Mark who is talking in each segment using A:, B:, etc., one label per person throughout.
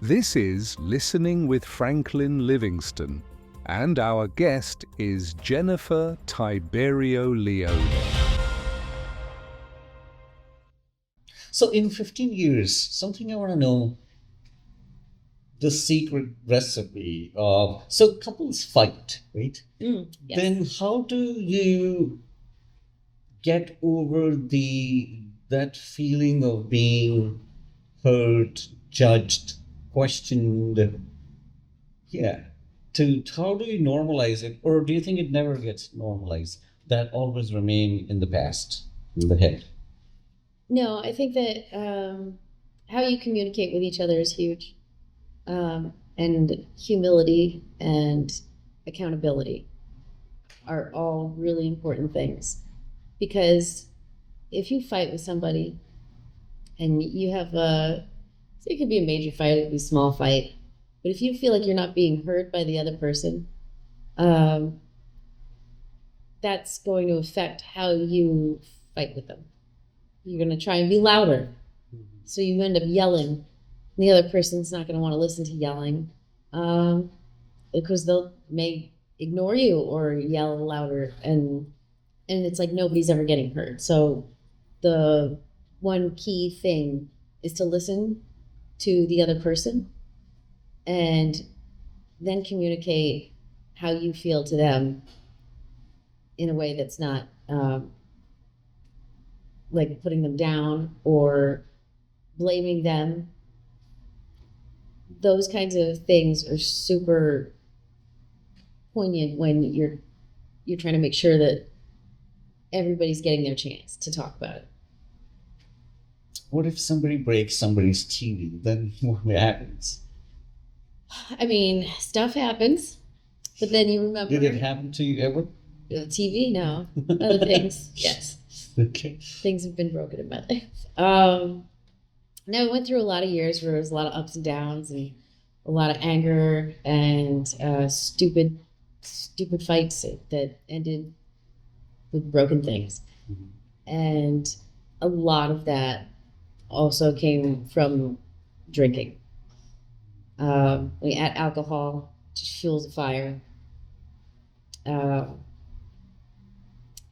A: This is Listening with Franklin Livingston, and our guest is Jennifer Tiberio Leone.
B: So in 15 years, something I want to know, the secret recipe of, so couples fight, right?
C: Yes.
B: Then how do you get over that feeling of being hurt, judged, questioned? Yeah. How do you normalize it? Or do you think it never gets normalized? That always remain in the past, in the head?
C: No, I think that how you communicate with each other is huge. And humility and accountability are all really important things. Because if you fight with somebody and you have so it could be a major fight, it could be a small fight, but if you feel like you're not being heard by the other person, that's going to affect how you fight with them. You're going to try and be louder. So you end up yelling. The other person's not going to want to listen to yelling because may ignore you or yell louder. And it's like nobody's ever getting heard. So the one key thing is to listen to the other person and then communicate how you feel to them in a way that's not like putting them down or blaming them. Those kinds of things are super poignant when you're trying to make sure that everybody's getting their chance to talk about it.
B: What if somebody breaks somebody's TV? Then what happens?
C: I mean, stuff happens, but then you remember.
B: Did it happen to you ever?
C: TV? No. Other things, yes.
B: Okay.
C: Things have been broken in my life. No, I went through a lot of years where there was a lot of ups and downs and a lot of anger and stupid fights that ended with broken things.
B: Mm-hmm.
C: And a lot of that also came from drinking. We add alcohol, just fuels the fire. And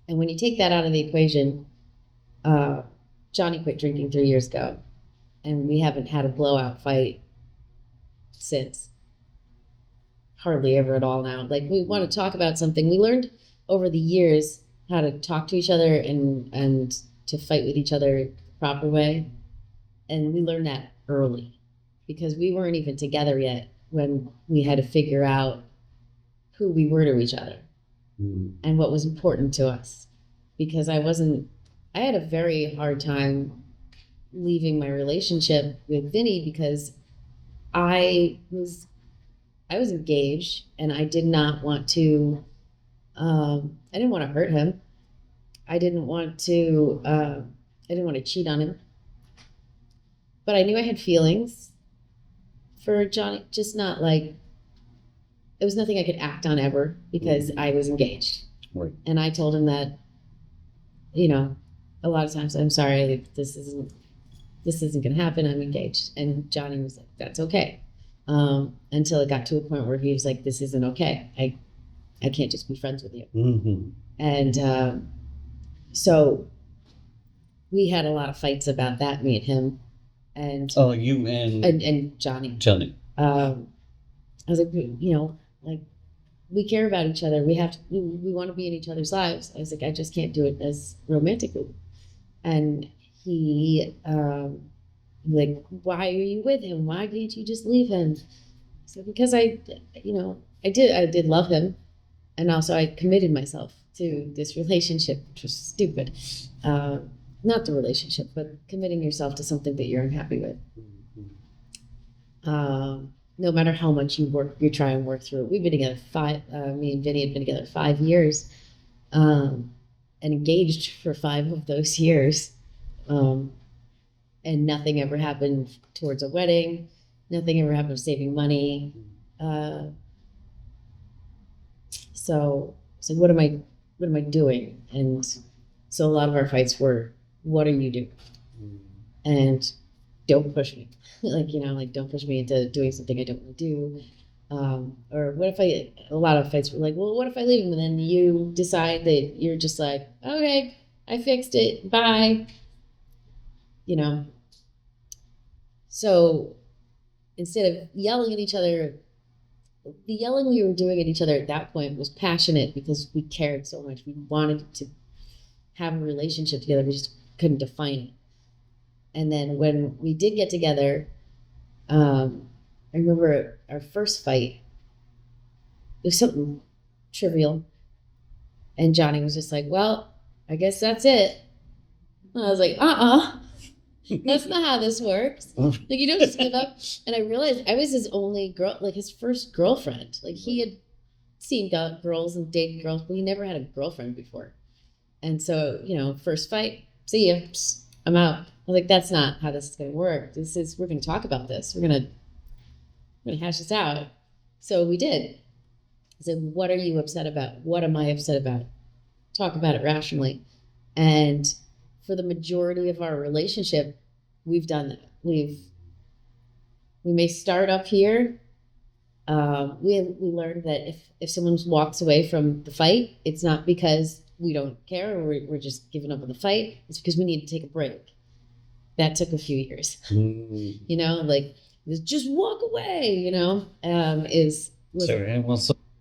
C: when you take that out of the equation, Johnny quit drinking 3 years ago. And we haven't had a blowout fight since. Hardly ever at all now. Like, we want to talk about something. We learned over the years how to talk to each other and to fight with each other the proper way. And we learned that early because we weren't even together yet when we had to figure out who we were to each other and what was important to us. Because I had a very hard time leaving my relationship with Vinny because I was engaged and I did not want to I didn't want to hurt him. I didn't want to cheat on him. But I knew I had feelings for Johnny, just not like it was nothing I could act on ever because I was engaged.
B: Right.
C: And I told him that, a lot of times, I'm sorry, this isn't going to happen. I'm engaged. And Johnny was like, that's okay. Until it got to a point where he was like, this isn't okay. I can't just be friends with you.
B: Mm-hmm.
C: And so we had a lot of fights about that, me and him. And
B: you
C: and Johnny. I was like, like we care about each other. We want to be in each other's lives. I was like, I just can't do it as romantically. And he like, why are you with him? Why can't you just leave him? So because I did love him, and also I committed myself to this relationship, which was stupid. Not the relationship, but committing yourself to something that you're unhappy with. No matter how much you try and work through it. We've been together me and Vinny have been together 5 years, and engaged for 5 of those years. And nothing ever happened towards a wedding. Nothing ever happened saving money. So what am I doing? And so a lot of our fights were, what are you doing? And don't push me. Like don't push me into doing something I don't want to do. Or what if a lot of fights were like, well, what if I leave him and then you decide that you're just like, okay, I fixed it, bye. So instead of yelling at each other, the yelling we were doing at each other at that point was passionate because we cared so much. We wanted to have a relationship together. We just couldn't define it. And then when we did get together, I remember our first fight. It was something trivial. And Johnny was just like, well, I guess that's it. And I was like, that's not how this works. Like, you don't just give up. And I realized I was his only girl, like his first girlfriend. Like, he had seen girls and dated girls, but he never had a girlfriend before. And so, first fight, see ya, psst, I'm out. I was like, that's not how this is going to work. We're going to talk about this. We're going to hash this out. So we did. I said, what are you upset about? What am I upset about? Talk about it rationally. And for the majority of our relationship, we've done that. We may start up here. We learned that if someone walks away from the fight, it's not because we don't care or we're just giving up on the fight. It's because we need to take a break. That took a few years. Like, just walk away,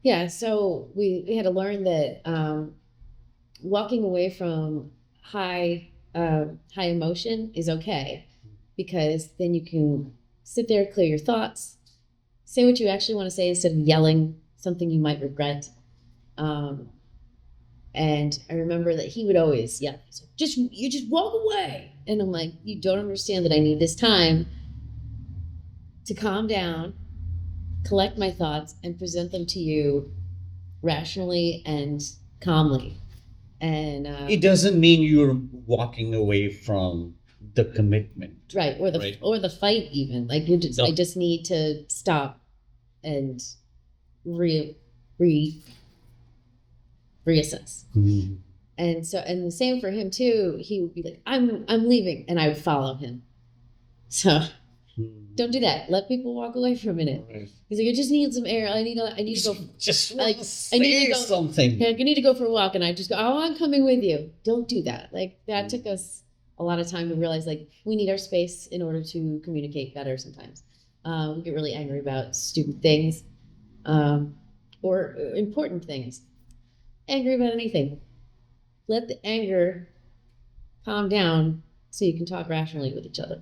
C: yeah. So we had to learn that walking away from high emotion is okay, because then you can sit there, clear your thoughts, say what you actually want to say instead of yelling something you might regret. And I remember that he would always yell, you just walk away. And I'm like, you don't understand that I need this time to calm down, collect my thoughts, and present them to you rationally and calmly. And
B: it doesn't mean you're walking away from the commitment,
C: right? Or the fight, even. Like, I just need to stop and reassess.
B: Mm-hmm.
C: And the same for him too. He would be like, I'm leaving, and I would follow him. So don't do that. Let people walk away for a minute. Right. He's like, I just need some air. I need to go.
B: Just
C: like,
B: I need to go something.
C: I need to go for a walk, and I just go, oh, I'm coming with you. Don't do that. Like, that took us a lot of time to realize, like, we need our space in order to communicate better sometimes. We get really angry about stupid things, or important things. Angry about anything. Let the anger calm down so you can talk rationally with each other.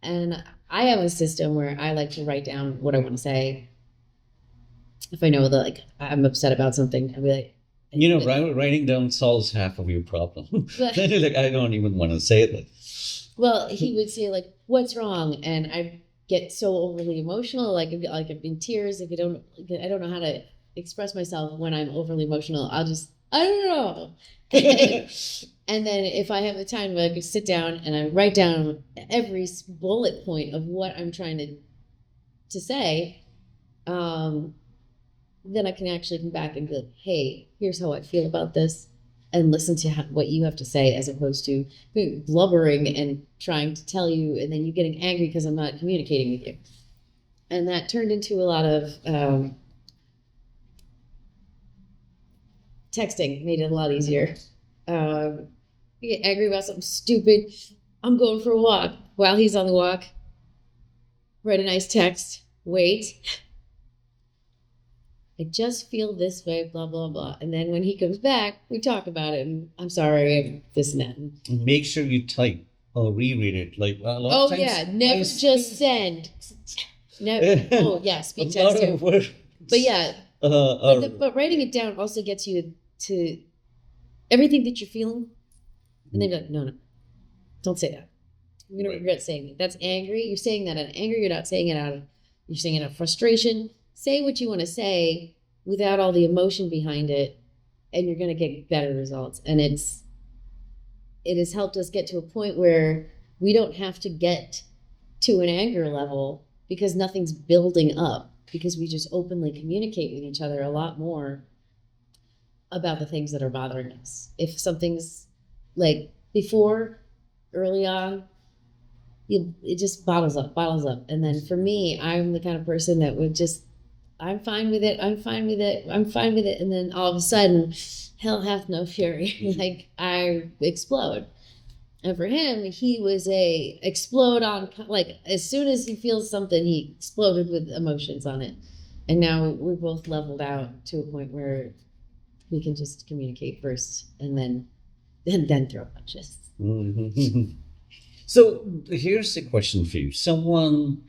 C: And I have a system where I like to write down what I want to say. If I know that, like, I'm upset about something, I'll be like,
B: writing down solves half of your problem. Then you're like, I don't even want to say it.
C: Well, he would say, like, what's wrong? And I get so overly emotional, like I'm in tears. I don't know how to express myself when I'm overly emotional. I don't know. And then if I have the time, I could sit down and I write down every bullet point of what I'm trying to say. Then I can actually come back and be like, hey, here's how I feel about this, and listen to what you have to say, as opposed to blubbering and trying to tell you, and then you getting angry because I'm not communicating with you. And that turned into a lot of texting, made it a lot easier. You get angry about something stupid. I'm going for a walk. While he's on the walk, write a nice text. Wait. I just feel this way, blah, blah, blah. And then when he comes back, we talk about it. And I'm sorry, and this and that. And
B: make sure you type or reread it. Like, a lot of times,
C: yeah, never just send. No, yeah, speak text too. But yeah, but writing it down also gets you to everything that you're feeling. And then you're like, no, don't say that. You're going to regret saying it. That's angry. You're saying that out of anger. You're not saying it you're saying it out of frustration. Say what you want to say without all the emotion behind it, and you're going to get better results. And it has helped us get to a point where we don't have to get to an anger level because nothing's building up, because we just openly communicate with each other a lot more about the things that are bothering us. If something's like before, early on, it just bottles up. And then for me, I'm the kind of person that would just, I'm fine with it. I'm fine with it. I'm fine with it. And then all of a sudden, hell hath no fury. Like I explode. And for him, he was a explode on, like as soon as he feels something, he exploded with emotions on it. And now we're both leveled out to a point where we can just communicate first and then throw punches.
B: So here's a question for you. Someone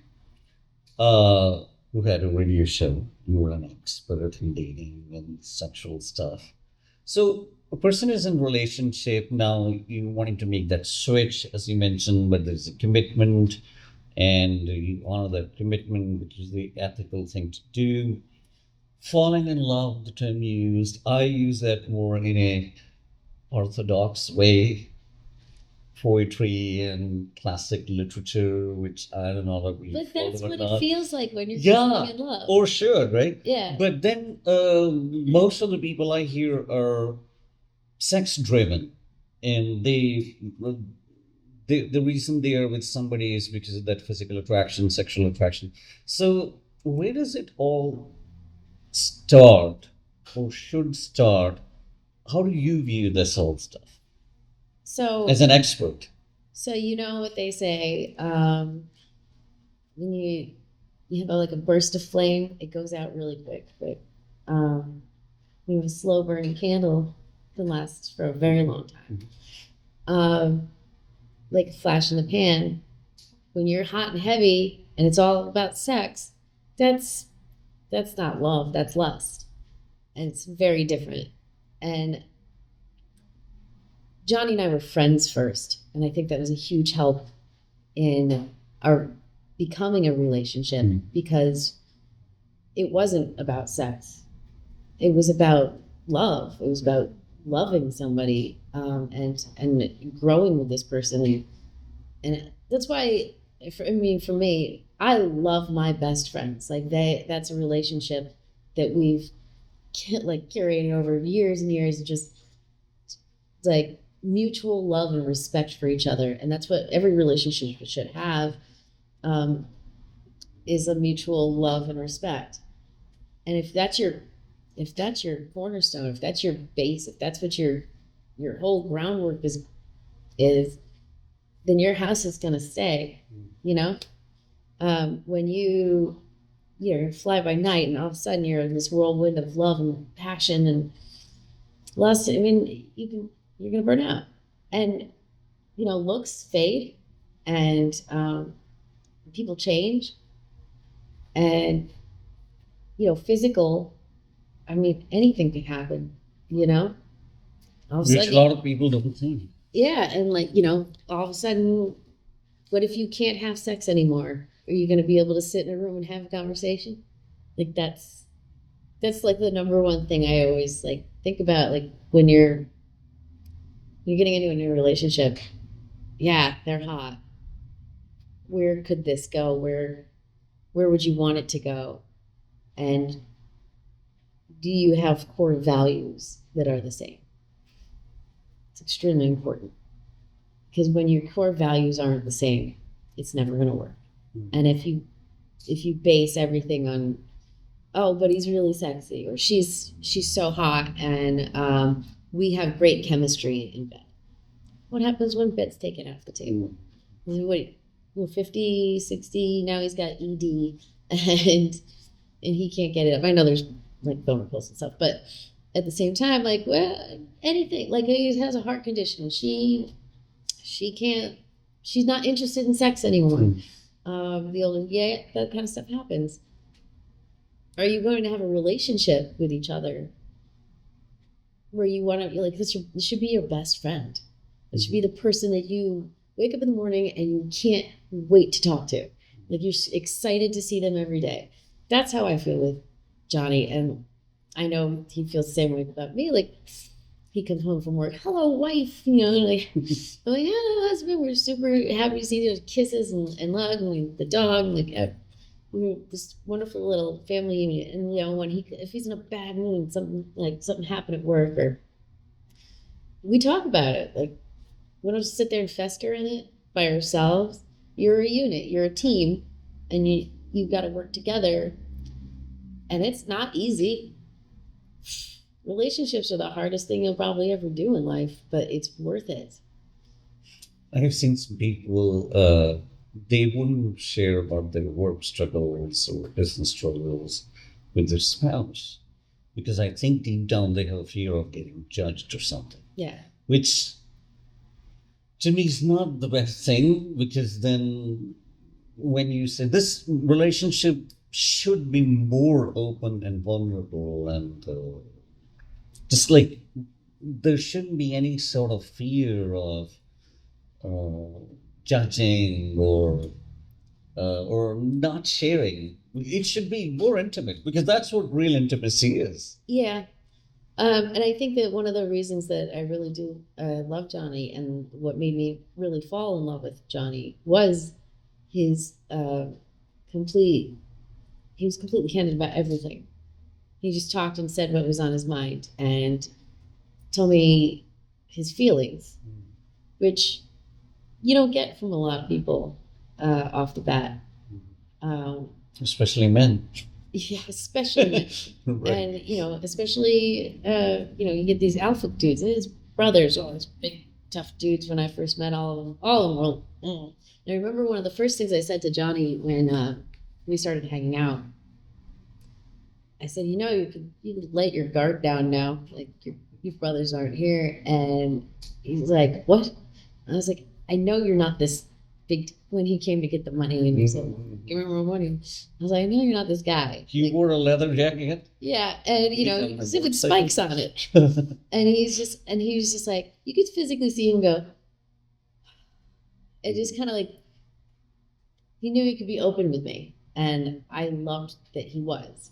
B: who had a radio show, you were an expert in dating and sexual stuff. So a person is in relationship now, you wanting to make that switch, as you mentioned, but there's a commitment and you honor that commitment, which is the ethical thing to do. Falling in love, the term used, I use that more in a orthodox way, poetry and classic literature, which I don't know if we
C: But
B: follow
C: that's
B: or
C: what
B: not.
C: it feels like when you're
B: Yeah,
C: falling in love.
B: or sure, right?
C: Yeah.
B: But then most of the people I hear are sex driven, and the reason they are with somebody is because of that physical attraction, sexual attraction. So where does it all start, or should start? How do you view this whole stuff
C: So
B: as an expert?
C: So you know what they say, when you have like a burst of flame, it goes out really quick. But you have a slow burning candle can last for a very long time. Like a flash in the pan. When you're hot and heavy and it's all about sex, that's not love. That's lust, and it's very different. And Johnny and I were friends first, and I think that was a huge help in our becoming a relationship because it wasn't about sex. It was about love. It was about loving somebody and growing with this person, and that's why. For me, I love my best friends. Like that's a relationship that we've like curated over years and years, just like mutual love and respect for each other, and that's what every relationship should have, is a mutual love and respect. And if that's your cornerstone, if that's your base, if that's what your whole groundwork is, then your house is gonna stay. You know, when you fly by night and all of a sudden you're in this whirlwind of love and passion and lust. I mean, you're gonna burn out, and looks fade, and people change, and physical. I mean, anything can happen. All of a
B: Which a
C: sudden,
B: lot of people don't think.
C: yeah, and all of a sudden, what if you can't have sex anymore? Are you going to be able to sit in a room and have a conversation? Like that's like the number one thing I always like think about. Like when you're getting into a new relationship, yeah, they're hot. Where could this go? Where would you want it to go? And do you have core values that are the same? It's extremely important because when your core values aren't the same, it's never going to work. And if you base everything on, oh, but he's really sexy, or she's so hot, and we have great chemistry in bed. What happens when bed's taken off the table? What, 50, 60, now he's got ED, and he can't get it up. I know there's like boner pills and stuff, but at the same time, like, well, anything, like he has a heart condition, she can't, she's not interested in sex anymore. The older, yeah, that kind of stuff happens. Are you going to have a relationship with each other where you want to, like, this should be your best friend. It should be the person that you wake up in the morning and you can't wait to talk to. Like, you're excited to see them every day. That's how I feel with Johnny, and I know he feels the same way about me. Like, he comes home from work, hello, wife, like, I'm like, hello, husband. We're super happy to see those kisses and love, and the dog, like, we're this wonderful little family unit. And when if he's in a bad mood, something happened at work, or we talk about it. Like, we don't just sit there and fester in it by ourselves. You're a unit, you're a team, and you've got to work together. And it's not easy. Relationships are the hardest thing you'll probably ever do in life, but it's worth it.
B: I have seen some people, they wouldn't share about their work struggles or business struggles with their spouse because I think deep down they have a fear of getting judged or something,
C: Yeah.
B: which to me is not the best thing because then when you say this relationship should be more open and vulnerable and just like there shouldn't be any sort of fear of judging or not sharing. It should be more intimate because that's what real intimacy is.
C: Yeah. And I think that one of the reasons that I really do love Johnny and what made me really fall in love with Johnny was his complete, he was completely candid about everything. He just talked and said what was on his mind and told me his feelings, which you don't get from a lot of people off the bat.
B: Especially men.
C: Yeah, especially men.
B: Right.
C: And, especially, you get these alpha dudes. And his brothers, all these big, tough dudes when I first met all of them. All of them were, And I remember one of the first things I said to Johnny when we started hanging out. I said, you could let your guard down now. Like, your brothers aren't here. And he's like, what? I was like, I know you're not this big. When he came to get the money and he said, give me more money. I was like, I know you're not this guy.
B: He wore a leather jacket.
C: Yeah, and as if it's spikes on it. And he was just like, you could physically see him go. It just kind of like, he knew he could be open with me, and I loved that he was,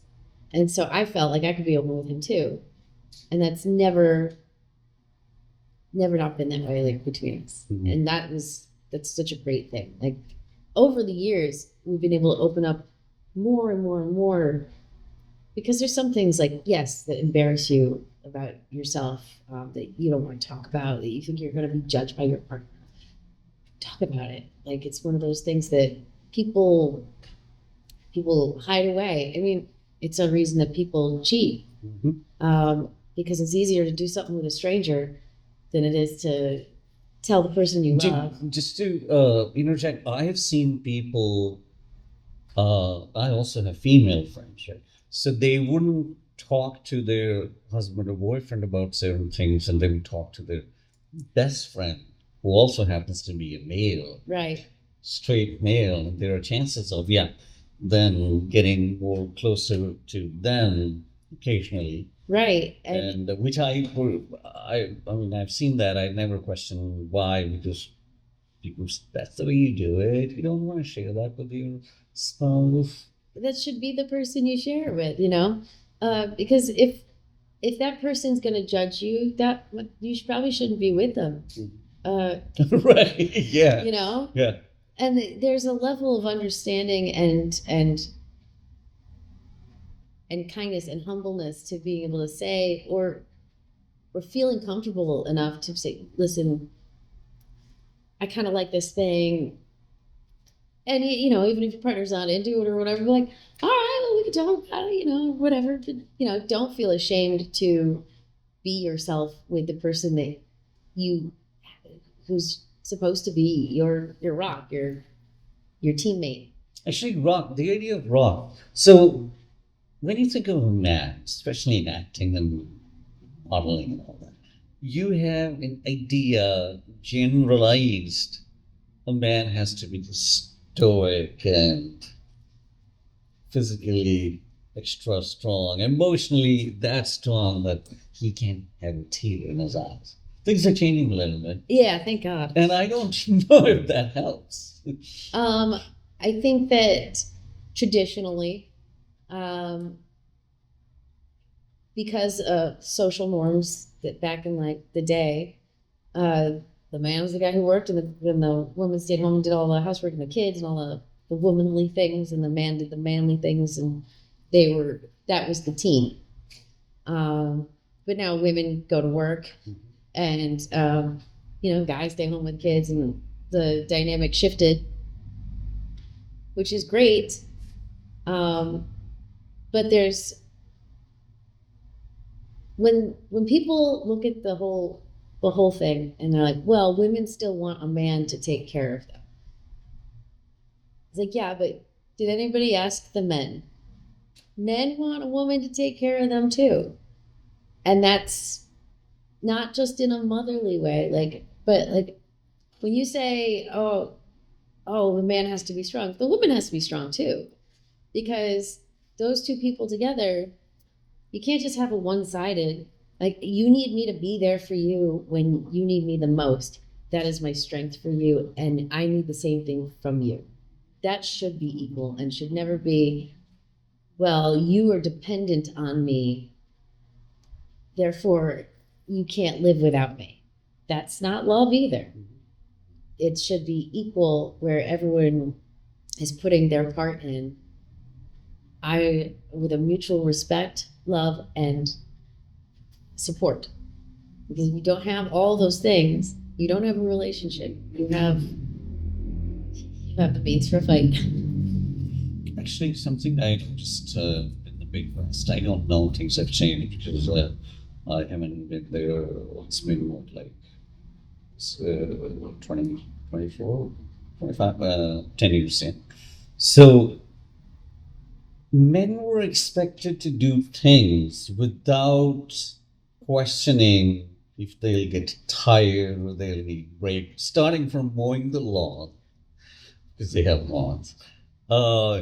C: and so I felt like I could be open with him too, and that's never not been that way like between us, and that's such a great thing. Like over the years, we've been able to open up more and more and more because there's some things like, yes, that embarrass you about yourself, that you don't want to talk about, that you think you're going to be judged by your partner. Talk about it. Like it's one of those things that people hide away. I mean, it's a reason that people cheat, because it's easier to do something with a stranger than it is to tell the person you love.
B: Just to interject, I have seen people, I also have female friends, right? So they wouldn't talk to their husband or boyfriend about certain things, and they would talk to their best friend, who also happens to be a male,
C: right?
B: Straight male, and there are chances of then getting more closer to them occasionally.
C: Right.
B: And which I mean, I've seen that. I never questioned why, because that's the way you do it. You don't want to share that with your spouse.
C: That should be the person you share with, because if that person's going to judge you, that you probably shouldn't be with them.
B: Right. Yeah. Yeah.
C: And there's a level of understanding and kindness and humbleness to being able to say or feeling comfortable enough to say, listen, I kind of like this thing. And, even if your partner's not into it or whatever, like, all right, well, we can talk about it, whatever. But, don't feel ashamed to be yourself with the person that who's supposed to be your rock, your teammate.
B: Actually, rock, the idea of rock. So when you think of a man, especially in acting and modeling and all that, you have an idea generalized. A man has to be stoic and physically extra strong, emotionally that strong that he can't have a tear in his eyes. Things are changing a little bit.
C: Yeah, thank God.
B: And I don't know if that helps.
C: I think that traditionally, because of social norms that back in like the day, the man was the guy who worked and the woman stayed home and did all the housework and the kids and all the womanly things, and the man did the manly things, and that was the team. But now women go to work and, guys stay home with kids, and the dynamic shifted. which is great. But there's when people look at the whole thing and they're like, well, women still want a man to take care of them. It's like, yeah, but did anybody ask the men? Men want a woman to take care of them too. And that's not just in a motherly way, but when you say, oh, the man has to be strong, the woman has to be strong too. Because those two people together, you can't just have a one-sided, like, you need me to be there for you when you need me the most. That is my strength for you, and I need the same thing from you. That should be equal and should never be, well, you are dependent on me, therefore you can't live without me. That's not love either. It should be equal, where everyone is putting their part in. With a mutual respect, love, and support. Because if you don't have all those things, you don't have a relationship. You have the means for a fight.
B: Actually, something I noticed in the Big West, I don't know, things have changed because I haven't been there. It's been what, like 20, 24, 25, 10 years in. So men were expected to do things without questioning if they'll get tired or they'll need break, starting from mowing the lawn, because they have lawns,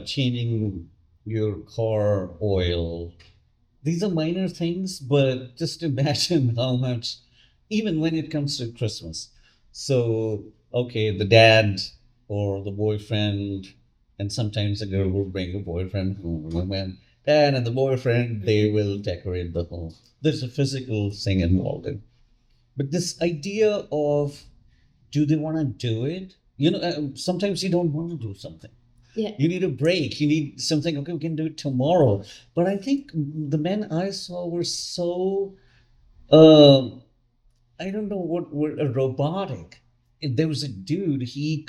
B: changing your car oil. These are minor things, but just imagine how much, even when it comes to Christmas. So, okay, the dad or the boyfriend, and sometimes the girl will bring a boyfriend home, and dad and the boyfriend, they will decorate the home. There's a physical thing involved in. But this idea of, do they want to do it? Sometimes you don't want to do something.
C: Yeah.
B: You need a break. You need something. Okay, we can do it tomorrow. But I think the men I saw were so, I don't know what were robotic. There was a dude. He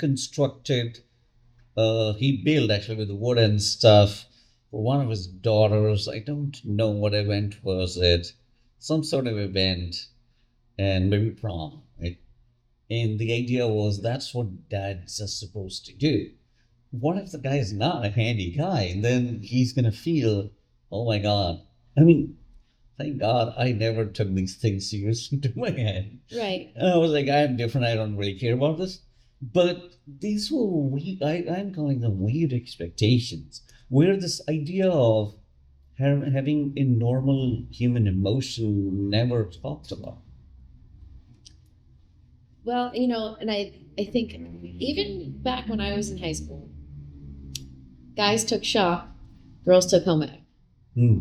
B: built actually with wood and stuff for one of his daughters. I don't know what event was it. Some sort of event, and maybe prom. Right? And the idea was that's what dads are supposed to do. What if the guy is not a handy guy? And then he's going to feel, oh my God. I mean, thank God I never took these things seriously to my head.
C: Right.
B: And I was like, I'm different. I don't really care about this. But these were weird, I'm calling them weird expectations, where this idea of having a normal human emotion never talked about.
C: Well, and I think even back when I was in high school, guys took shop, girls took home ec.
B: Hmm.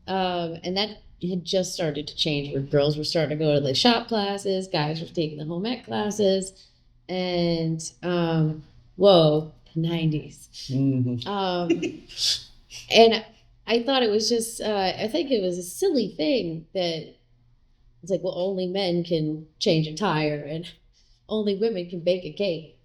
C: And that had just started to change, where girls were starting to go to the shop classes, guys were taking the home ec classes, and whoa, the 90s. And I thought it was just, I think it was a silly thing that it's like, well, only men can change a tire and only women can bake a cake.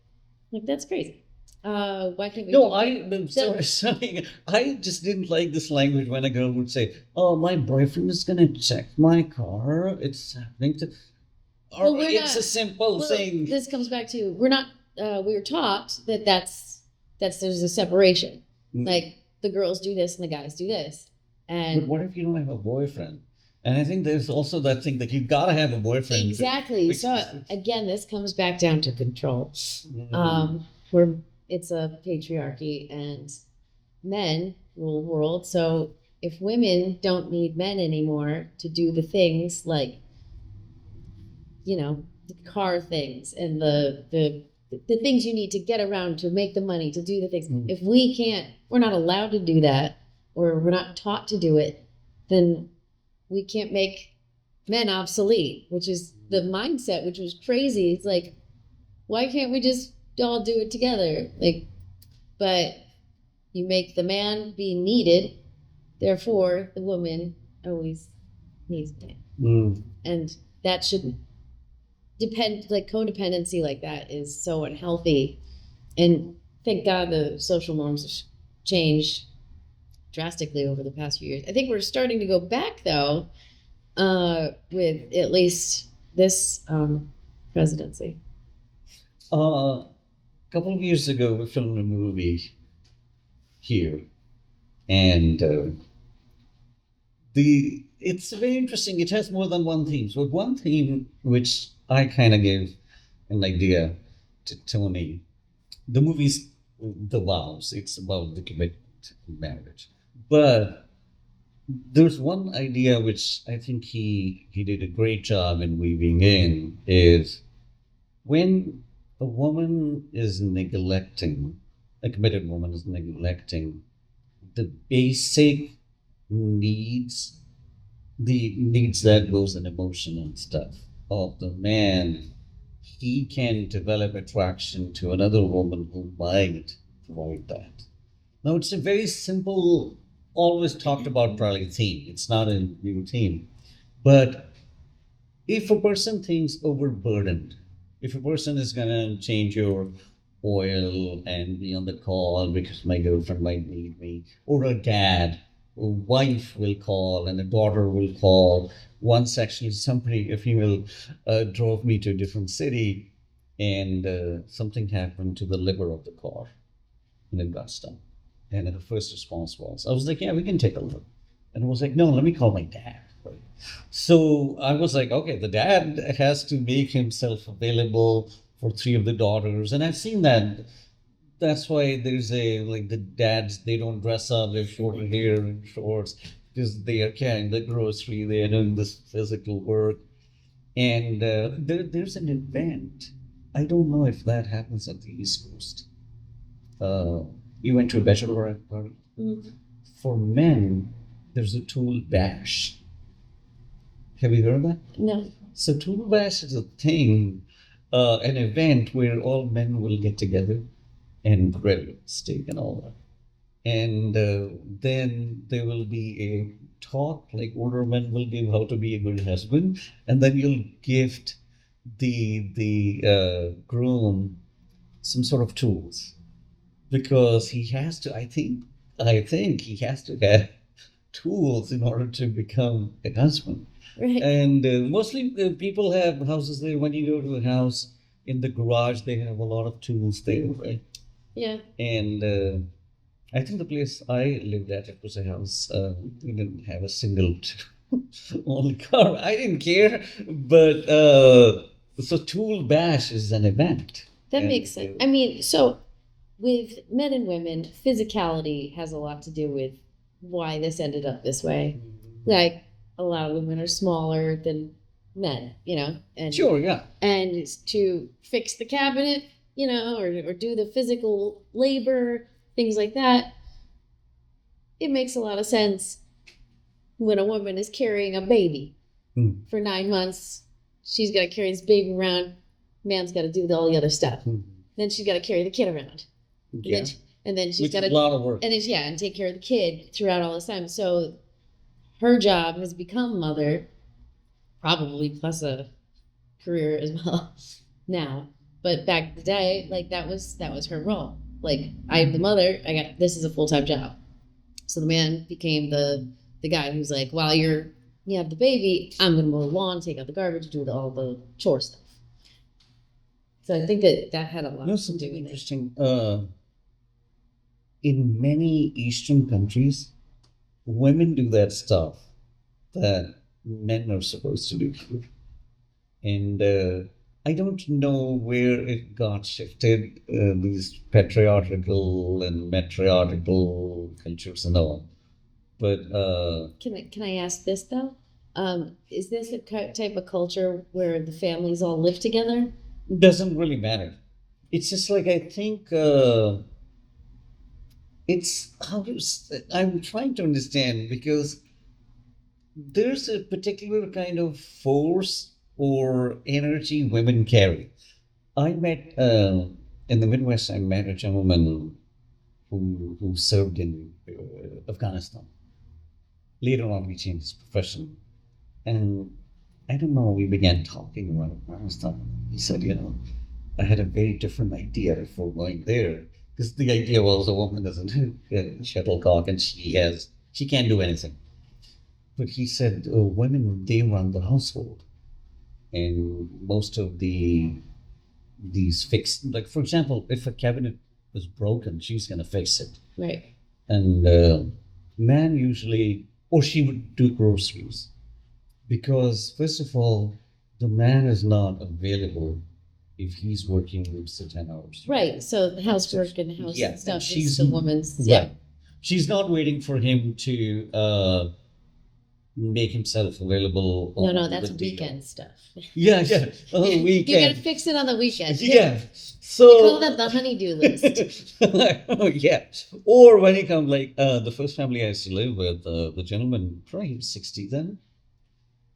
C: Like, that's crazy. Why can't we?
B: No, I'm sorry. I just didn't like this language when a girl would say, "Oh, my boyfriend is gonna check my car. It's happening to," or it's a simple thing.
C: This comes back to we're not. We were taught that that's there's a separation. Like, the girls do this and the guys do this. And
B: but what if you don't have a boyfriend? And I think there's also that thing that you've got to have a boyfriend.
C: Exactly. So again, this comes back down to control. Where it's a patriarchy and men rule the world. So if women don't need men anymore to do the things like, the car things and the things you need to get around to make the money to do the things. If we're not allowed to do that, or we're not taught to do it, then we can't make men obsolete, which is the mindset, which was crazy. It's like, why can't we just all do it together? But you make the man be needed, therefore the woman always needs man. And that shouldn't depend, like, codependency like that is so unhealthy. And thank God the social norms have changed drastically over the past few years. I think we're starting to go back though, with at least this presidency.
B: A couple of years ago, we filmed a movie here, and it's very interesting. It has more than one theme. So one theme which I kind of gave an idea to Tony. The movie's The Vows. It's about the commitment in marriage, but there's one idea which I think he did a great job in weaving in is when a woman is neglecting, a committed woman is neglecting the basic needs, the needs that goes in emotion and stuff of the man, he can develop attraction to another woman who might provide that. Now it's a very simple, always talked about probably theme. It's not a new theme. But if a person thinks overburdened, if a person is gonna change your oil and be on the call because my girlfriend might need me, or a dad, a wife will call and a daughter will call. Once actually somebody, a female, drove me to a different city and something happened to the liver of the car and it got stuck. And the first response was, I was like, yeah, we can take a look. And I was like, no, let me call my dad. So I was like, okay, the dad has to make himself available for three of the daughters. And I've seen that. That's why there's like the dads, they don't dress up, they're short hair and shorts because they are carrying the grocery, they are doing this physical work. And there's an event. I don't know if that happens at the East Coast. You went to a bachelorette party.
C: Mm-hmm.
B: For men, there's a tool bash. Have you heard of that?
C: No.
B: So tool bash is a thing, an event where all men will get together and grill steak and all that. And then there will be a talk, like older men will give how to be a good husband, and then you'll gift the groom some sort of tools because he has to. I think he has to have tools in order to become a husband.
C: Right.
B: And mostly people have houses there. When you go to a house in the garage, they have a lot of tools there, right?
C: Yeah.
B: And I think the place I lived at, it was a house. We didn't have a single only car. I didn't care, but so Tool Bash is an event.
C: That
B: And,
C: makes sense. I mean, so with men and women, physicality has a lot to do with why this ended up this way. Like a lot of women are smaller than men, and
B: Sure, yeah.
C: and it's to fix the cabinet, or do the physical labor, things like that. It makes a lot of sense when a woman is carrying a baby for 9 months. She's got to carry this baby around. Man's got to do all the other stuff. Then she's got to carry the kid around.
B: Yeah.
C: And then she's
B: Which
C: got
B: is
C: to
B: a lot of work.
C: and take care of the kid throughout all this time. So her job has become mother, probably plus a career as well now. But back in the day, like that was her role. Like I'm the mother. This is a full-time job. So the man became the guy who's like, while you have the baby, I'm gonna mow the lawn, take out the garbage, do all the chore stuff. So I think that had a lot to do
B: Something
C: with it.
B: interesting. In many Eastern countries, women do that stuff that men are supposed to do. And I don't know where it got shifted, these patriarchal and matriarchal cultures and all. But
C: Can I ask this though? Is this a type of culture where the families all live together?
B: it doesn't really matter. It's just like I think it's I'm trying to understand because there's a particular kind of force or energy women carry. I met in the Midwest. I met a gentleman who served in Afghanistan. Later on, we changed his profession, and I don't know. We began talking about Afghanistan. He said, I had a very different idea before going there. Because the idea was a woman is a shuttlecock and she can't do anything. But he said women, they run the household. And most of these fixed, like for example, if a cabinet is broken, she's going to fix it.
C: Right.
B: And man usually, or she would do groceries. Because first of all, the man is not available if he's working say 10 hours.
C: Right. So the housework and house
B: Yeah, and
C: stuff
B: she's
C: is the woman's.
B: right.
C: Yeah.
B: She's not waiting for him to make himself available.
C: No,
B: on
C: that's
B: the day.
C: weekend stuff.
B: Yeah, yeah. Oh,
C: You
B: weekend.
C: gotta fix it on the weekend.
B: Yeah.
C: They
B: So
C: call that the honeydew list.
B: oh yeah. Or when he come like the first family I used to live with, the gentleman probably he was 60 then,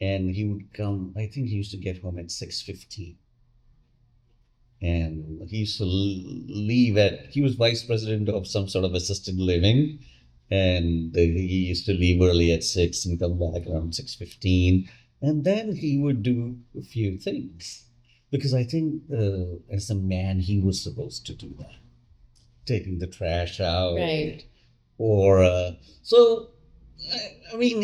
B: and he would come. I think he used to get home at 6:15. And he used to leave at, he was vice president of some sort of assisted living, and he used to leave early at 6 and come back around 6:15, and then he would do a few things, because I think as a man he was supposed to do that, taking the trash out,
C: Right.
B: or so I mean,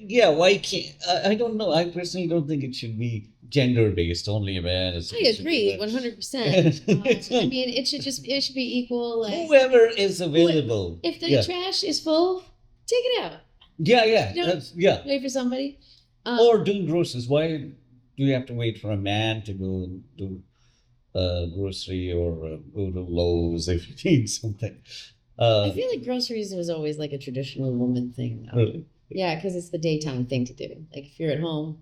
B: yeah, why can't I don't know. I personally don't think it should be gender based. Only a man is.
C: I agree, 100%. I mean, it should be equal. Like,
B: Whoever is available.
C: if the
B: yeah.
C: trash is full, take it out.
B: Yeah, yeah,
C: You know,
B: that's, yeah.
C: Wait for somebody.
B: Or doing groceries. Why do you have to wait for a man to go and do grocery or go to Lowe's if you need something?
C: I feel like groceries was always like a traditional woman thing.
B: Really?
C: Yeah, because it's the daytime thing to do. Like if you're at home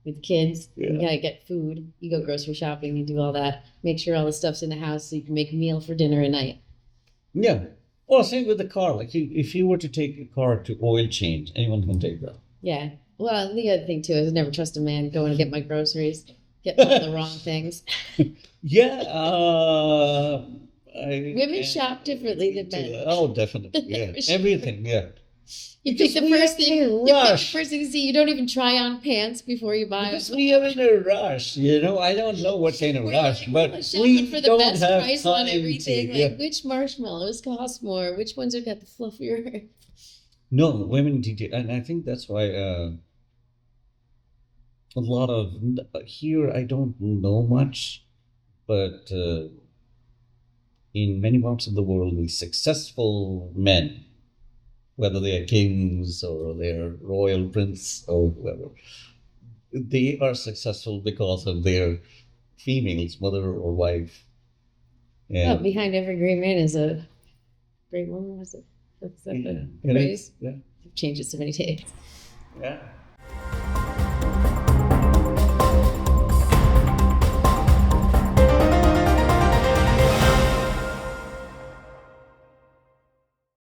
C: with the kids, you gotta get food. You go grocery shopping, you do all that. Make sure all the stuff's in the house so you can make a meal for dinner at night.
B: Yeah. Or same with the car. Like if you were to take a car to oil change, anyone can take that.
C: Yeah. Well, the other thing too is I never trust a man going to get my groceries, get all the wrong things.
B: Yeah.
C: Women shop differently than men.
B: Oh, definitely. Yeah. Everything. Yeah.
C: You pick the
B: we
C: first
B: are
C: thing.
B: in a
C: You pick the
B: rush.
C: first thing you see. You don't even try on pants before you buy
B: Because
C: them.
B: we are in a rush, you know. I don't know what kind of
C: We're
B: rush,
C: like,
B: but
C: shopping
B: we
C: for the
B: don't
C: best
B: have
C: price
B: time
C: on everything.
B: to.
C: Like which marshmallows cost more? Which ones are got the fluffier?
B: No, women detail, and I think that's why a lot of here I don't know much, but in many parts of the world, the successful men, whether they are kings or they're royal prince or whoever, they are successful because of their females, mother or wife.
C: Oh, behind every great man is a great woman. Was it? That's that the phrase?
B: Yeah.
C: I've changed it so many times.
B: Yeah.